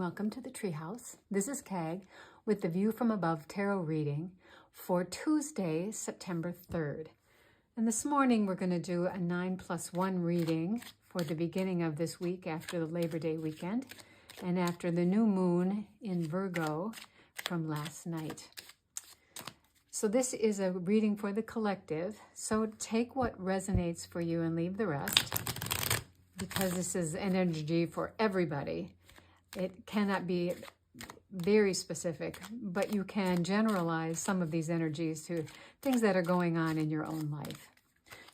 welcome to the Treehouse. This is Kag with the View from Above Tarot reading for Tuesday, September 3rd. And this morning we're going to do a 9+1 reading for the beginning of this week after the Labor Day weekend and after the new moon in Virgo from last night. So this is a reading for the collective. So take what resonates for you and leave the rest, because this is energy for everybody. It cannot be very specific, but you can generalize some of these energies to things that are going on in your own life.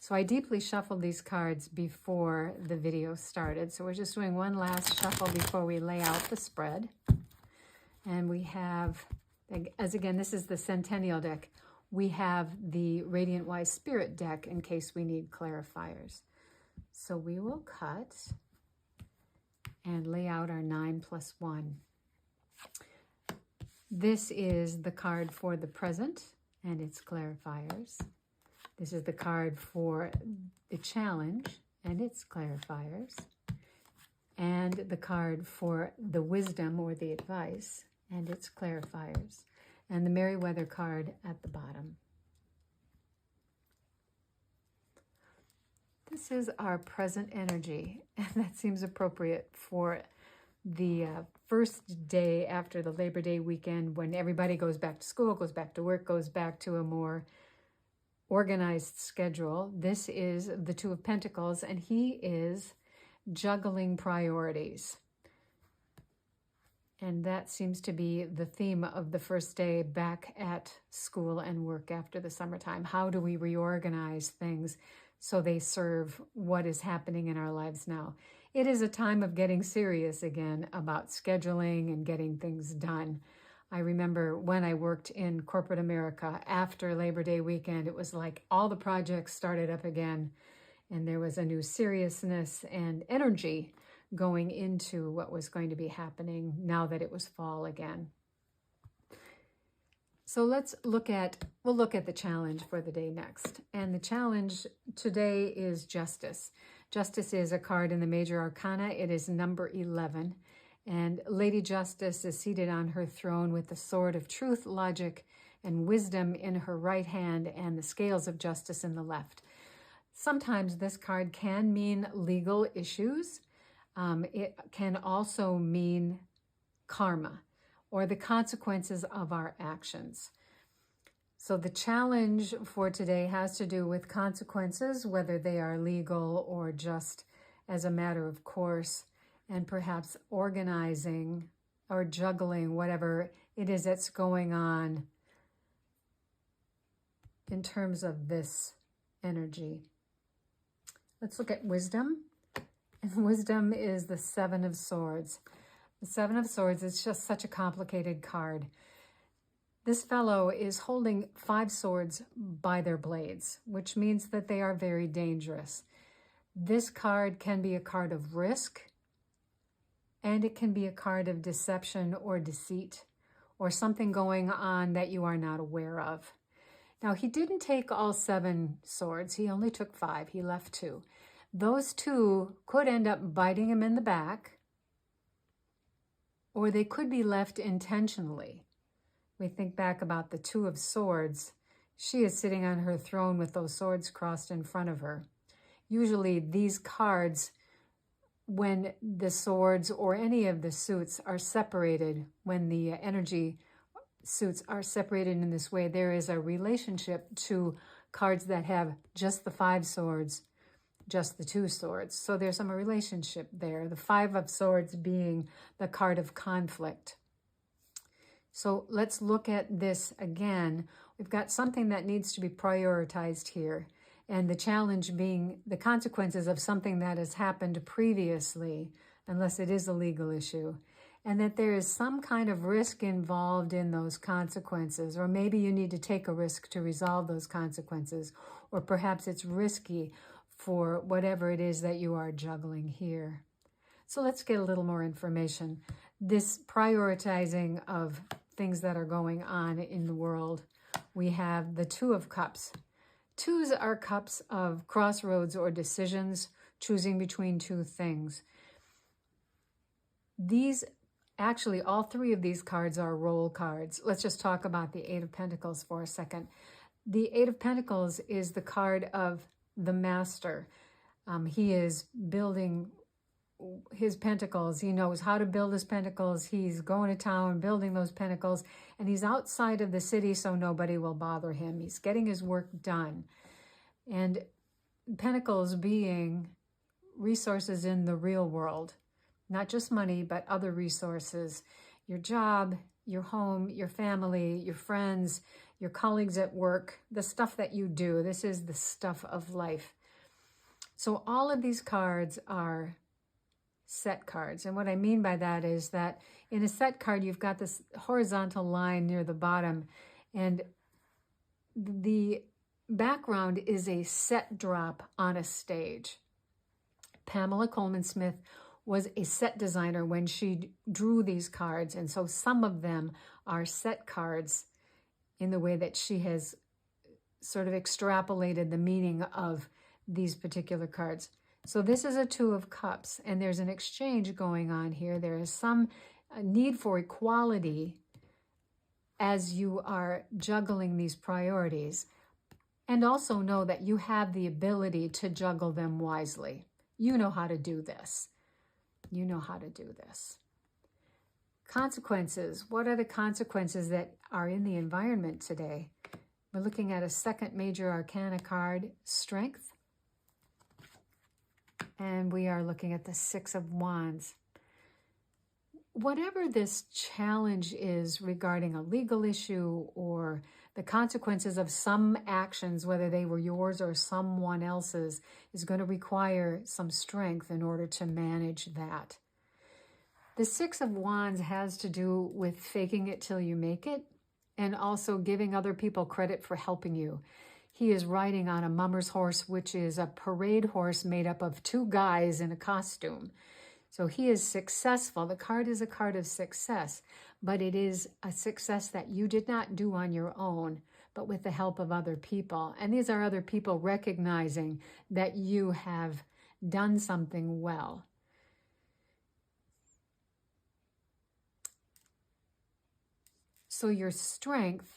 So I deeply shuffled these cards before the video started. So we're just doing one last shuffle before we lay out the spread. And we have, as again, this is the Centennial deck. We have the Radiant Wise Spirit deck in case we need clarifiers. So we will cut and lay out our 9+1. This is the card for the present and its clarifiers. This is the card for the challenge and its clarifiers. And the card for the wisdom or the advice and its clarifiers. And the Merryweather card at the bottom. This is our present energy, and that seems appropriate for the first day after the Labor Day weekend, when everybody goes back to school, goes back to work, goes back to a more organized schedule. This is the Two of Pentacles, and he is juggling priorities. And that seems to be the theme of the first day back at school and work after the summertime. How do we reorganize things so they serve what is happening in our lives now? It is a time of getting serious again about scheduling and getting things done. I remember when I worked in corporate America after Labor Day weekend, it was like all the projects started up again, and there was a new seriousness and energy going into what was going to be happening now that it was fall again. So we'll look at the challenge for the day next. And the challenge today is Justice. Justice is a card in the Major Arcana. It is number 11. And Lady Justice is seated on her throne with the sword of truth, logic, and wisdom in her right hand and the scales of justice in the left. Sometimes this card can mean legal issues. It can also mean karma, or the consequences of our actions. So the challenge for today has to do with consequences, whether they are legal or just as a matter of course, and perhaps organizing or juggling whatever it is that's going on in terms of this energy. Let's look at wisdom. And wisdom is the Seven of Swords. The Seven of Swords is just such a complicated card. This fellow is holding 5 swords by their blades, which means that they are very dangerous. This card can be a card of risk, and it can be a card of deception or deceit, or something going on that you are not aware of. Now, he didn't take all 7 swords. He only took 5. He left 2. Those 2 could end up biting him in the back, or they could be left intentionally. We think back about the Two of Swords. She is sitting on her throne with those swords crossed in front of her. Usually these cards, when the swords or any of the suits are separated, when the energy suits are separated in this way, there is a relationship to cards that have just the 5 swords, just the 2 swords. So there's some relationship there. The 5 of Swords being the card of conflict. So let's look at this again. We've got something that needs to be prioritized here. And the challenge being the consequences of something that has happened previously, unless it is a legal issue. And that there is some kind of risk involved in those consequences. Or maybe you need to take a risk to resolve those consequences. Or perhaps it's risky for whatever it is that you are juggling here. So let's get a little more information. This prioritizing of things that are going on in the world. We have the Two of Cups. 2s are cups of crossroads or decisions, choosing between 2 things. These Actually, all three of these cards are role cards. Let's just talk about the Eight of Pentacles for a second. The Eight of Pentacles is the card of the master. He is building his pentacles. He knows how to build his pentacles. He's going to town, building those pentacles, and he's outside of the city so nobody will bother him. He's getting his work done. And pentacles being resources in the real world, not just money, but other resources, your job, your home, your family, your friends, your colleagues at work, the stuff that you do. This is the stuff of life. So all of these cards are set cards. And what I mean by that is that in a set card, you've got this horizontal line near the bottom, and the background is a set drop on a stage. Pamela Coleman Smith was a set designer when she drew these cards, and so some of them are set cards in the way that she has sort of extrapolated the meaning of these particular cards. So this is a Two of Cups, and there's an exchange going on here. There is some need for equality as you are juggling these priorities. And also know that you have the ability to juggle them wisely. You know how to do this. You know how to do this. Consequences. What are the consequences that are in the environment today? We're looking at a second major arcana card, Strength. And we are looking at the Six of Wands. Whatever this challenge is regarding a legal issue or the consequences of some actions, whether they were yours or someone else's, is going to require some strength in order to manage that. The Six of Wands has to do with faking it till you make it, and also giving other people credit for helping you. He is riding on a mummer's horse, which is a parade horse made up of two guys in a costume. So he is successful. The card is a card of success, but it is a success that you did not do on your own, but with the help of other people. And these are other people recognizing that you have done something well. So your strength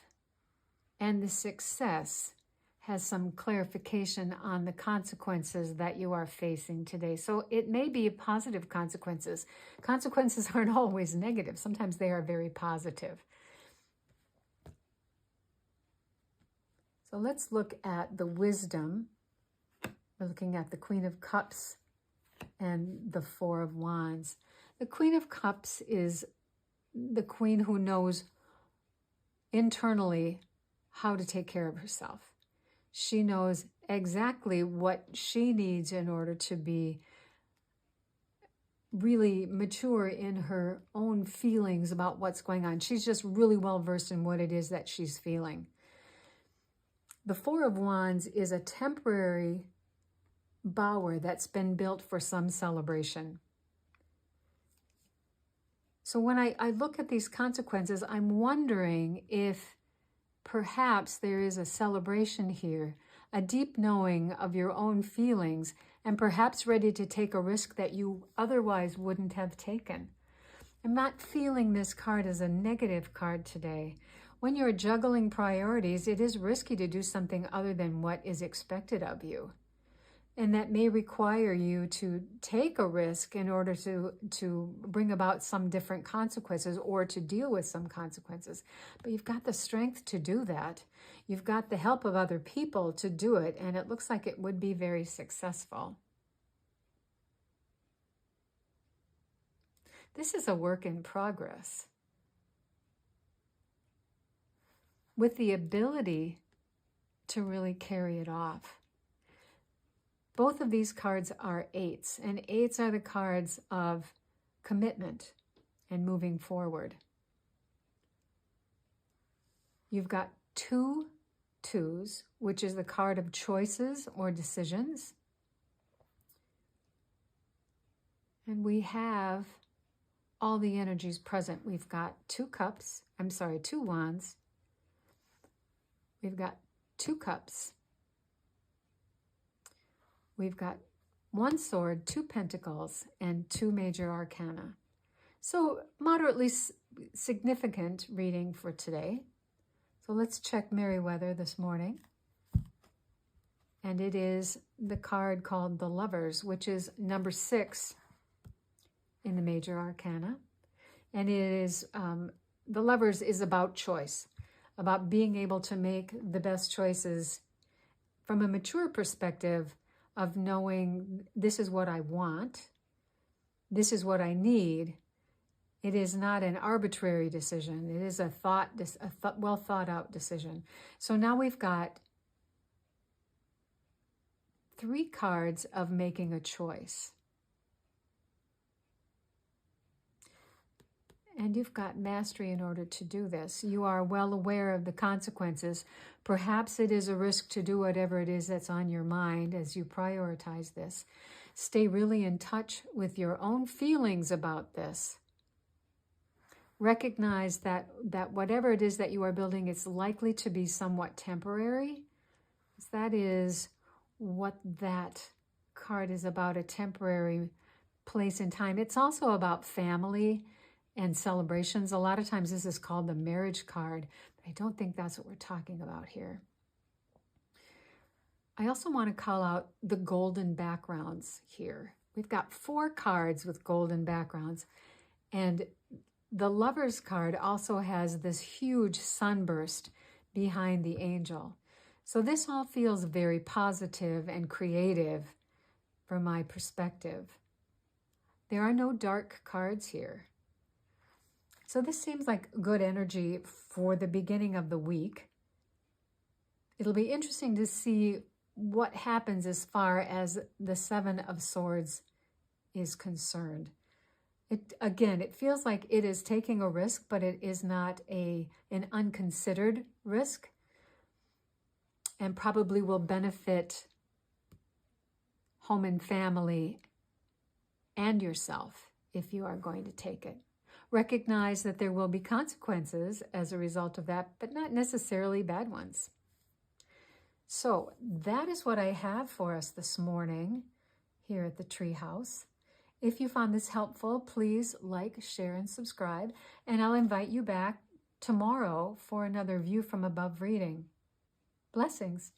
and the success has some clarification on the consequences that you are facing today. So it may be positive consequences. Consequences aren't always negative. Sometimes they are very positive. So let's look at the wisdom. We're looking at the Queen of Cups and the Four of Wands. The Queen of Cups is the queen who knows internally how to take care of herself. She knows exactly what she needs in order to be really mature in her own feelings about what's going on. She's just really well versed in what it is that she's feeling. The Four of Wands is a temporary bower that's been built for some celebration. So when I look at these consequences, I'm wondering if perhaps there is a celebration here, a deep knowing of your own feelings, and perhaps ready to take a risk that you otherwise wouldn't have taken. I'm not feeling this card as a negative card today. When you're juggling priorities, it is risky to do something other than what is expected of you. And that may require you to take a risk in order to bring about some different consequences or to deal with some consequences. But you've got the strength to do that. You've got the help of other people to do it, and it looks like it would be very successful. This is a work in progress, with the ability to really carry it off. Both of these cards are eights, and eights are the cards of commitment and moving forward. You've got two twos, which is the card of choices or decisions. And we have all the energies present. We've got two wands. We've got two cups. We've got one sword, two pentacles, and two major arcana. So moderately significant reading for today. So let's check Merriweather this morning. And it is the card called the Lovers, which is number 6 in the major arcana. And it is, the Lovers is about choice, about being able to make the best choices from a mature perspective of knowing this is what I want, this is what I need. It is not an arbitrary decision. It is a well thought out decision. So now we've got 3 cards of making a choice. And you've got mastery in order to do this. You are well aware of the consequences. Perhaps it is a risk to do whatever it is that's on your mind as you prioritize this. Stay really in touch with your own feelings about this. Recognize that whatever it is that you are building, it's likely to be somewhat temporary. That is what that card is about, a temporary place in time. It's also about family and celebrations. A lot of times this is called the marriage card, but I don't think that's what we're talking about here. I also want to call out the golden backgrounds here. We've got 4 cards with golden backgrounds, and the Lovers card also has this huge sunburst behind the angel. So this all feels very positive and creative from my perspective. There are no dark cards here. So this seems like good energy for the beginning of the week. It'll be interesting to see what happens as far as the 7 of Swords is concerned. It feels like it is taking a risk, but it is not an unconsidered risk, and probably will benefit home and family and yourself if you are going to take it. Recognize that there will be consequences as a result of that, but not necessarily bad ones. So that is what I have for us this morning here at the Treehouse. If you found this helpful, please like, share, and subscribe, and I'll invite you back tomorrow for another View from Above reading. Blessings.